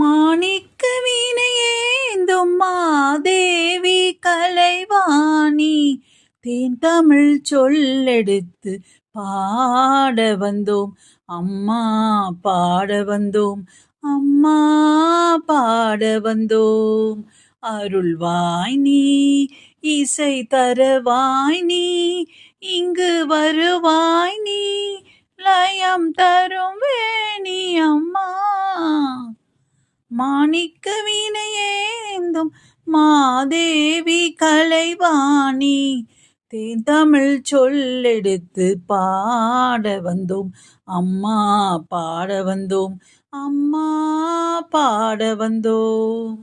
மாணிக்க வீணையேந்தும் மாதேவி கலைவாணி தேன் தமிழ் சொல்லெடுத்து பாட வந்தோம் அம்மா, பாட வந்தோம் அம்மா, பாட வந்தோம். அருள்வாய் நீ, இசை தருவாய் நீ, இங்கு வருவாய் நீ, லயம் தரும் வேணி அம்மா. மாணிக்க வீணையேந்தும் மாதேவி கலைவாணி தேன் தமிழ் சொல்லெடுத்து பாட வந்தோம் அம்மா, பாட வந்தோம் அம்மா, பாட வந்தோம்.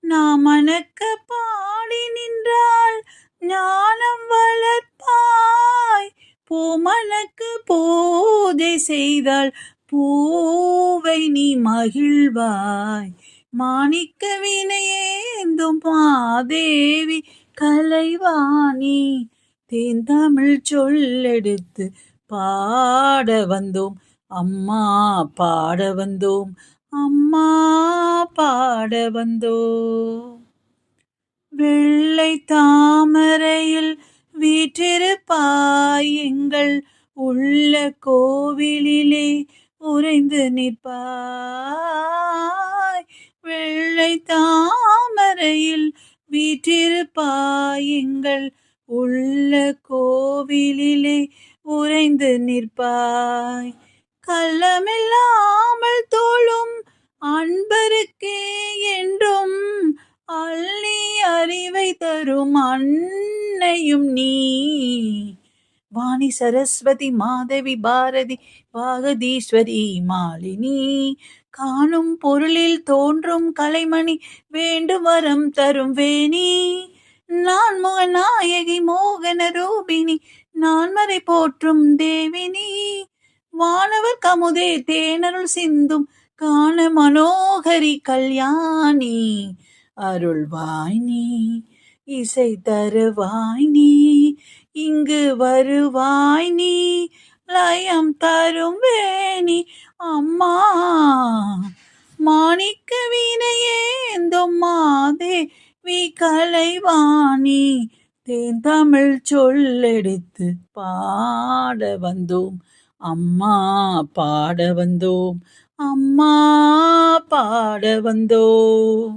நாம் மணக்க பாடி நின்றால் ஞானம் வளர்ப்பாய், பூமணக்கு பூஜை செய்தால் பூவை நீ மகிழ்வாய். மாணிக்க வீணையேந்தும் மாதேவி கலைவாணி தேன் தமிழ் சொல்லெடுத்து பாட வந்தோம் அம்மா, பாட வந்தோம் அம்மா, பாட வந்தோம். வெள்ளை தாமரையில் வீற்றிருப்பாய், எங்கள் உள்ள கோவிலிலே உறைந்து நிற்பாய். வெள்ளை தாமரையில் வீற்றிருப்பாய், எங்கள் உள்ள கோவிலிலே உறைந்து நிற்பாய். கள்ளமில்லாமல் தோளும் அன்பருக்கே என்றும் அள்ளி அறிவை தரும் அன்னையும் நீ. வாணி சரஸ்வதி மாதவி பாரதி பாகதீஸ்வரி மாலினி, காணும் பொருளில் தோன்றும் கலைமணி வேண்டும் வரம் தரும் வேணி. நான் முகநாயகி மோகன ரூபிணி, நான்மறை போற்றும் தேவினி. வானவர் கமுதே தேனருள் சிந்தும் காண மனோகரி கல்யாணி. அருள்வாய் நீ, இசை தருவாய் நீ, இங்கு வருவாய் நீ, லயம் தரும் வேணி அம்மா. மாணிக்க வீணையேந்தும் மாதேவி கலைவாணி தேன் தமிழ் சொல்லெடுத்து பாட வந்தோம் அம்மா, பாட வந்தோம் அம்மா, பாட வந்தோம்.